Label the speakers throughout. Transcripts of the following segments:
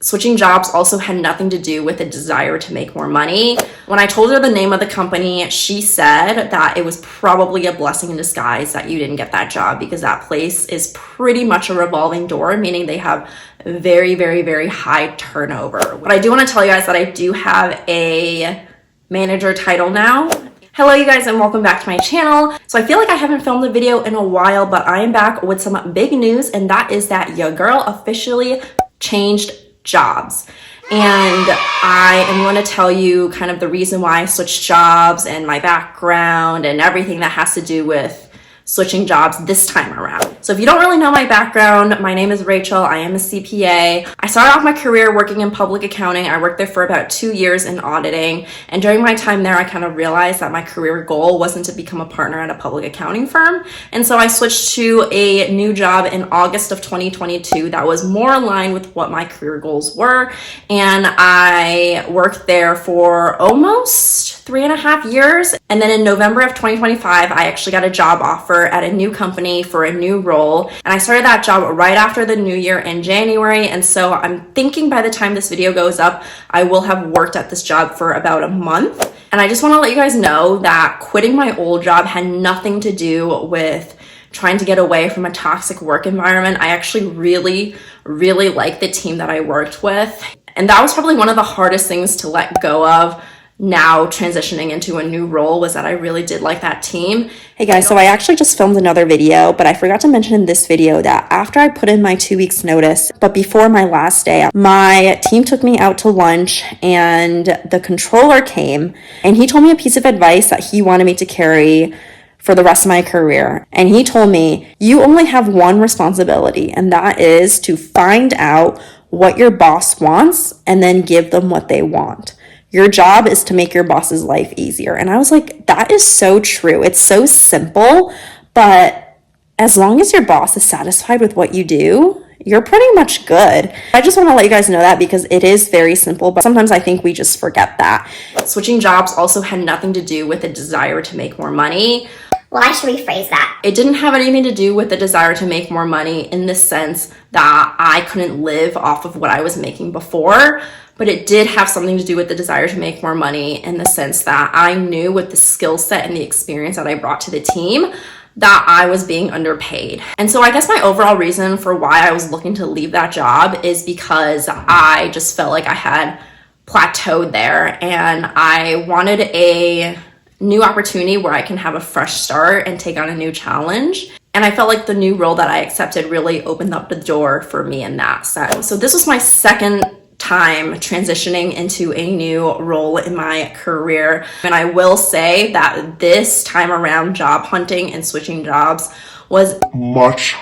Speaker 1: Switching jobs also had nothing to do with a desire to make more money. When I told her the name of the company, she said that it was probably a blessing in disguise that you didn't get that job, because that place is pretty much a revolving door, meaning they have very, very, very high turnover. But I do want to tell you guys that I do have a manager title now. Hello you guys, and welcome back to my channel. So I feel like I haven't filmed a video in a while, but I am back with some big news, and that is that your girl officially changed jobs. And I am going to tell you kind of the reason why I switched jobs and my background and everything that has to do with switching jobs this time around. So if you don't really know my background, my name is Rachel. I am a CPA. I started off my career working in public accounting. I worked there for about 2 years in auditing. And during my time there, I kind of realized that my career goal wasn't to become a partner at a public accounting firm. And so I switched to a new job in August of 2022 that was more aligned with what my career goals were. And I worked there for almost 3.5 years. And then in November of 2025, I actually got a job offer at a new company for a new role. And I started that job right after the new year in January. And so I'm thinking by the time this video goes up, I will have worked at this job for about a month. And I just want to let you guys know that quitting my old job had nothing to do with trying to get away from a toxic work environment. I actually really, really like the team that I worked with. And that was probably one of the hardest things to let go of now transitioning into a new role, was that I really did like that team. Hey guys, so I actually just filmed another video, but I forgot to mention in this video that after I put in my 2 weeks notice, but before my last day, my team took me out to lunch and the controller came and he told me a piece of advice that he wanted me to carry for the rest of my career. And he told me, you only have one responsibility, and that is to find out what your boss wants and then give them what they want. Your job is to make your boss's life easier. And I was like, that is so true. It's so simple, but as long as your boss is satisfied with what you do, you're pretty much good. I just want to let you guys know that, because it is very simple, but sometimes I think we just forget that. Switching jobs also had nothing to do with a desire to make more money.
Speaker 2: Well, I should rephrase that.
Speaker 1: It didn't have anything to do with the desire to make more money in the sense that I couldn't live off of what I was making before, but it did have something to do with the desire to make more money in the sense that I knew with the skill set and the experience that I brought to the team that I was being underpaid. And so I guess my overall reason for why I was looking to leave that job is because I just felt like I had plateaued there and I wanted a new opportunity where I can have a fresh start and take on a new challenge. And I felt like the new role that I accepted really opened up the door for me in that sense. So this was my second time transitioning into a new role in my career. And I will say that this time around, job hunting and switching jobs was much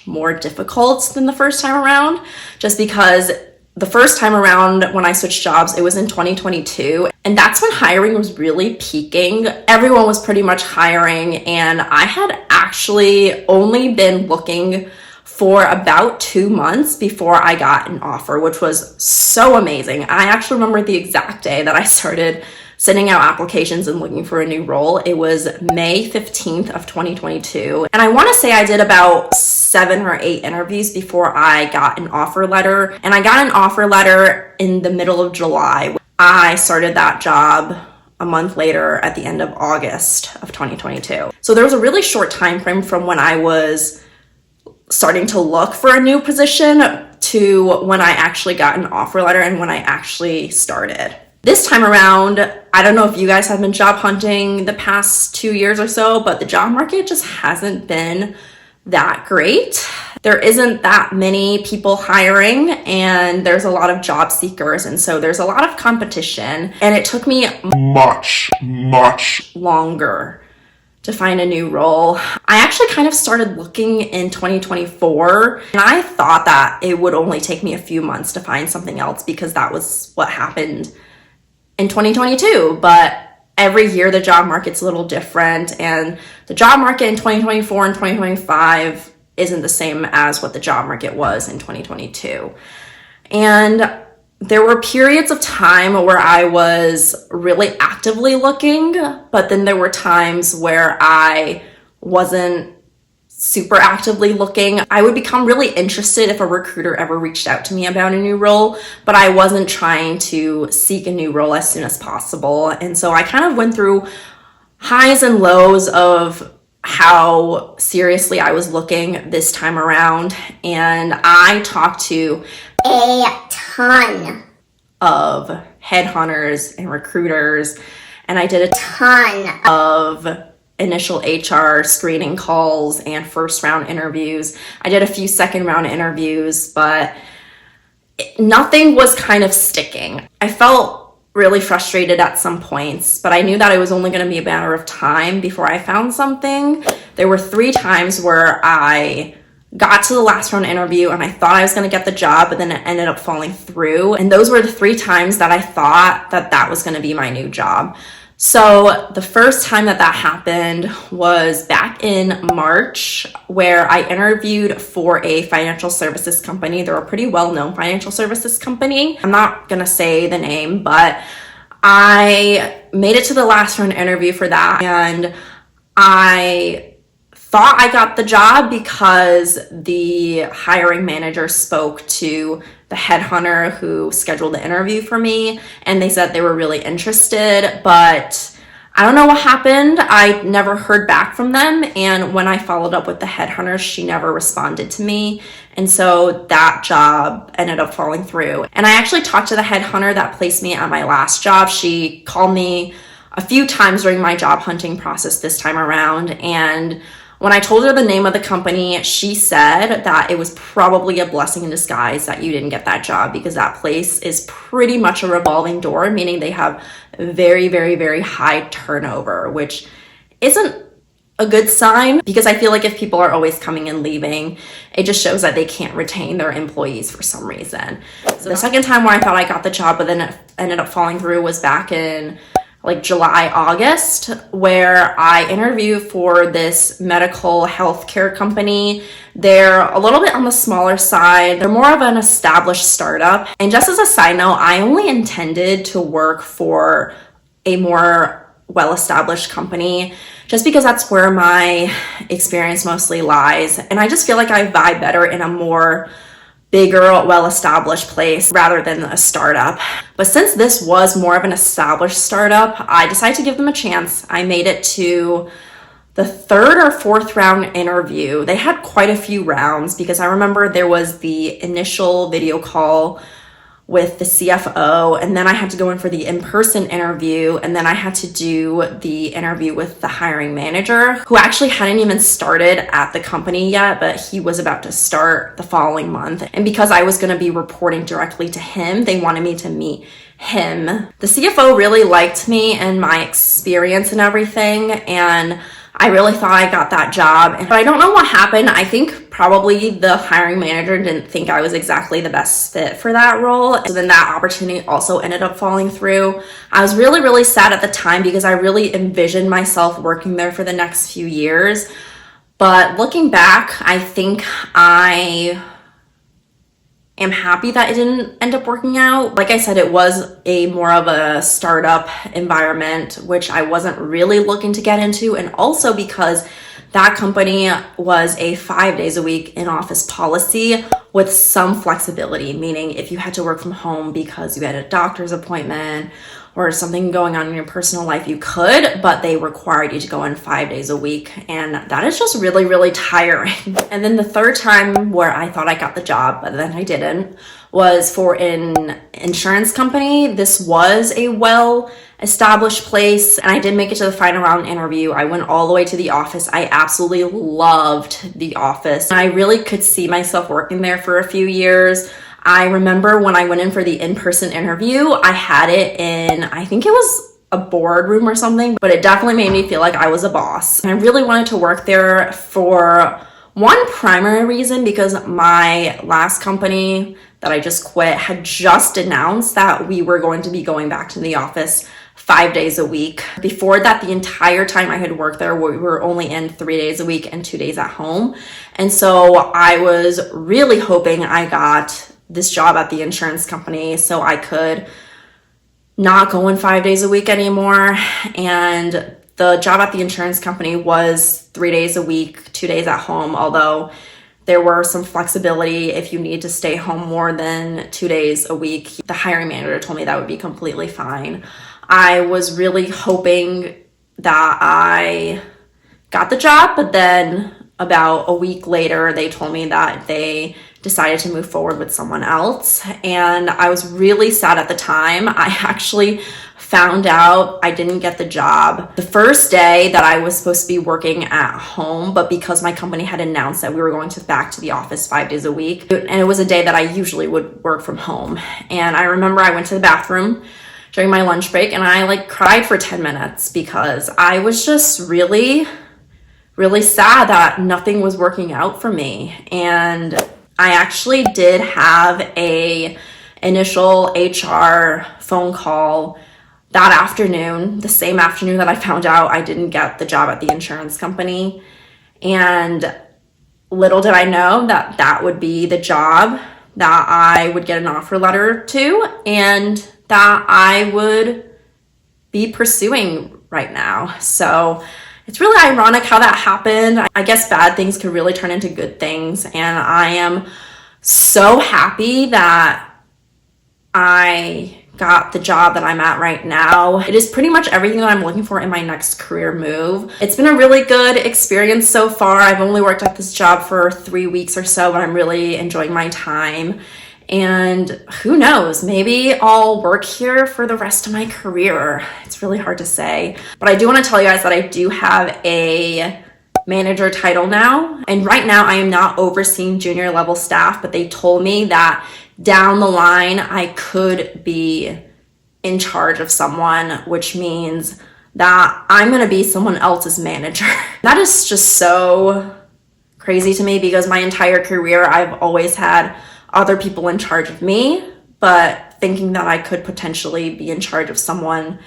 Speaker 1: more difficult than the first time around, just because the first time around when I switched jobs, it was in 2022. And that's when hiring was really peaking. Everyone was pretty much hiring. And I had actually only been looking for about 2 months before I got an offer, which was so amazing. I actually remember the exact day that I started sending out applications and looking for a new role. It was May 15th of 2022. And I want to say I did about 7 or 8 interviews before I got an offer letter. And I got an offer letter in the middle of July. I started that job a month later at the end of August of 2022. So there was a really short time frame from when I was starting to look for a new position to when I actually got an offer letter and when I actually started. This time around, I don't know if you guys have been job hunting the past 2 years or so, but the job market just hasn't been that great. There isn't that many people hiring and there's a lot of job seekers. And so there's a lot of competition, and it took me much longer to find a new role. I actually kind of started looking in 2024, and I thought that it would only take me a few months to find something else because that was what happened in 2022. But every year the job market's a little different, and the job market in 2024 and 2025 isn't the same as what the job market was in 2022. And there were periods of time where I was really actively looking, but then there were times where I wasn't super actively looking. I would become really interested if a recruiter ever reached out to me about a new role, but I wasn't trying to seek a new role as soon as possible. And so I kind of went through highs and lows of how seriously I was looking this time around. And I talked to
Speaker 2: a ton
Speaker 1: of headhunters and recruiters, and I did a
Speaker 2: ton
Speaker 1: of initial HR screening calls and first round interviews. I did a few second round interviews, but nothing was kind of sticking. I felt really frustrated at some points, but I knew that it was only going to be a matter of time before I found something. There were 3 times where I got to the last round interview and I thought I was going to get the job, but then it ended up falling through. And those were the 3 times that I thought that that was going to be my new job. So the first time that happened was back in March, where I interviewed for a financial services company. They're a pretty well-known financial services company. I'm not gonna say the name, but I made it to the last round interview for that, and I thought I got the job because the hiring manager spoke to the headhunter who scheduled the interview for me, and they said they were really interested, but I don't know what happened. I never heard back from them, and when I followed up with the headhunter, she never responded to me, and so that job ended up falling through. And I actually talked to the headhunter that placed me at my last job. She called me a few times during my job hunting process this time around, and when I told her the name of the company, she said that it was probably a blessing in disguise that you didn't get that job, because that place is pretty much a revolving door, meaning they have very, very, very high turnover, which isn't a good sign, because I feel like if people are always coming and leaving, it just shows that they can't retain their employees for some reason. So the second time where I thought I got the job, but then it ended up falling through, was back in like July, August, where I interviewed for this medical healthcare company. They're a little bit on the smaller side. They're more of an established startup. And just as a side note, I only intended to work for a more well-established company just because that's where my experience mostly lies. And I just feel like I vibe better in a more bigger, well-established place rather than a startup. But since this was more of an established startup, I decided to give them a chance. I made it to the 3rd or 4th round interview. They had quite a few rounds, because I remember there was the initial video call with the CFO, and then I had to go in for the in-person interview, and then I had to do the interview with the hiring manager, who actually hadn't even started at the company yet, but he was about to start the following month. And because I was going to be reporting directly to him, they wanted me to meet him. The CFO really liked me and my experience and everything, and I really thought I got that job. But I don't know what happened. I think probably the hiring manager didn't think I was exactly the best fit for that role. So then that opportunity also ended up falling through. I was really, really sad at the time, because I really envisioned myself working there for the next few years. But looking back, I think I am happy that it didn't end up working out. Like I said, it was a more of a startup environment, which I wasn't really looking to get into. And also because that company was a 5 days a week in office policy with some flexibility, meaning if you had to work from home because you had a doctor's appointment or something going on in your personal life, you could, but they required you to go in 5 days a week. And that is just really, really tiring. And then the 3rd time where I thought I got the job, but then I didn't, was for an insurance company. This was a well-established place, and I did make it to the final round interview. I went all the way to the office. I absolutely loved the office. I really could see myself working there for a few years. I remember when I went in for the in-person interview, I had it in, I think it was a boardroom or something, but it definitely made me feel like I was a boss. And I really wanted to work there for one primary reason, because my last company that I just quit had just announced that we were going to be going back to the office 5 days a week. Before that, the entire time I had worked there, we were only in 3 days a week and 2 days at home. And so I was really hoping I got this job at the insurance company so I could not go in 5 days a week anymore. And The job at the insurance company was 3 days a week, 2 days at home, although there were some flexibility if you need to stay home more than 2 days a week. The hiring manager told me that would be completely fine. I was really hoping that I got the job, but then about a week later, they told me that they decided to move forward with someone else. And I was really sad at the time. I actually found out I didn't get the job the first day that I was supposed to be working at home, but because my company had announced that we were going back to the office 5 days a week, and it was a day that I usually would work from home. And I remember I went to the bathroom during my lunch break and I cried for 10 minutes because I was just really sad that nothing was working out for me. And I actually did have a initial HR phone call that afternoon, the same afternoon that I found out I didn't get the job at the insurance company. And little did I know that that would be the job that I would get an offer letter to and that I would be pursuing right now. So it's really ironic how that happened. I guess bad things could really turn into good things. And I am so happy that I got the job that I'm at right now. It is pretty much everything that I'm looking for in my next career move. It's been a really good experience so far. I've only worked at this job for 3 weeks or so, but I'm really enjoying my time. And who knows, maybe I'll work here for the rest of my career. It's really hard to say. But I do want to tell you guys that I do have a manager title now. And right now I am not overseeing junior level staff, but they told me that down the line I could be in charge of someone, which means that I'm going to be someone else's manager. That is just so crazy to me because my entire career I've always had other people in charge of me, but thinking that I could potentially be in charge of someone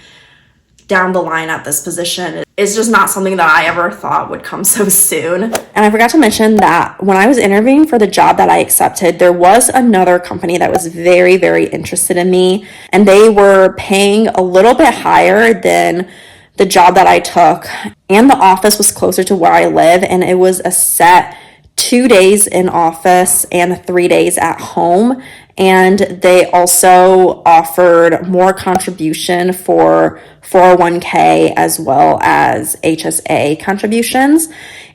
Speaker 1: down the line at this position is just not something that I ever thought would come so soon. And I forgot to mention that when I was interviewing for the job that I accepted, there was another company that was very, very interested in me, and they were paying a little bit higher than the job that I took, and the office was closer to where I live, and it was a set 2 days in office and 3 days at home. And they also offered more contribution for 401k as well as HSA contributions.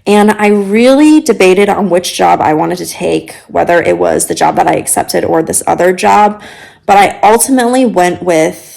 Speaker 1: And I really debated on which job I wanted to take, whether it was the job that I accepted or this other job. But I ultimately went with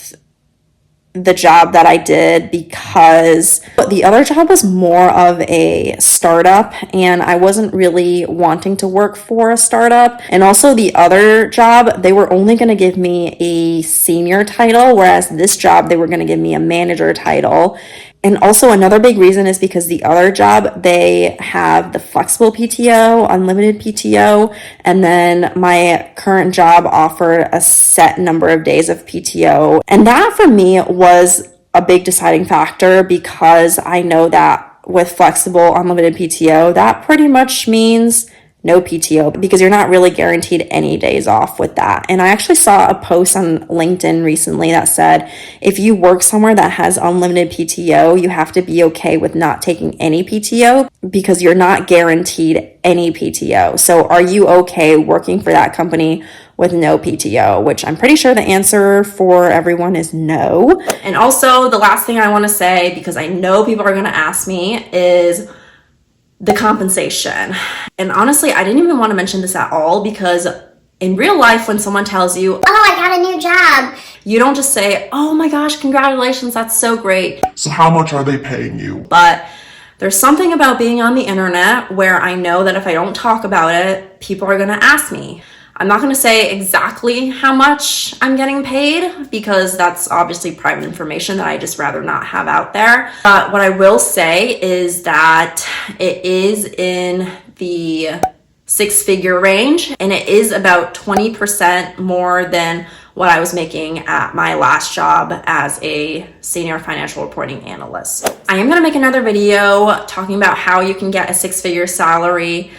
Speaker 1: the job that I did because the other job was more of a startup and I wasn't really wanting to work for a startup. And also the other job, they were only going to give me a senior title, whereas this job, they were going to give me a manager title. And also another big reason is because the other job, they have the flexible PTO, unlimited PTO, and then my current job offered a set number of days of PTO. And that for me was a big deciding factor because I know that with flexible, unlimited PTO, that pretty much means no PTO because you're not really guaranteed any days off with that. And I actually saw a post on LinkedIn recently that said, if you work somewhere that has unlimited PTO, you have to be okay with not taking any PTO because you're not guaranteed any PTO. So are you okay working for that company with no PTO? Which I'm pretty sure the answer for everyone is no. And also the last thing I want to say, because I know people are going to ask me, is the compensation. And honestly, I didn't even want to mention this at all because in real life, when someone tells you,
Speaker 2: oh, I got a new job,
Speaker 1: you don't just say, oh my gosh, congratulations, that's so great.
Speaker 3: So how much are they paying you?
Speaker 1: But there's something about being on the internet where I know that if I don't talk about it, people are going to ask me. I'm not going to say exactly how much I'm getting paid because that's obviously private information that I just rather not have out there. But what I will say is that it is in the 6-figure range and it is about 20% more than what I was making at my last job as a senior financial reporting analyst. I am going to make another video talking about how you can get a 6-figure salary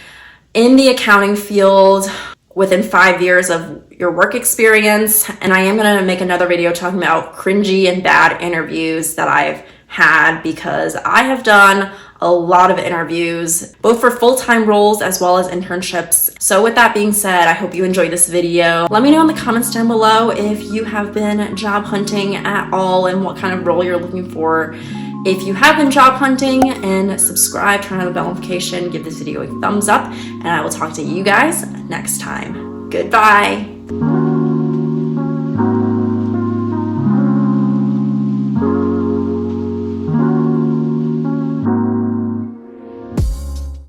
Speaker 1: in the accounting field within 5 years of your work experience. And I am going to make another video talking about cringy and bad interviews that I've had, because I have done a lot of interviews, both for full-time roles as well as internships. So with that being said, I hope you enjoyed this video. Let me know in the comments down below if you have been job hunting at all and what kind of role you're looking for. If you have been job hunting, and subscribe, turn on the bell notification, give this video a thumbs up, and I will talk to you guys next time. Goodbye.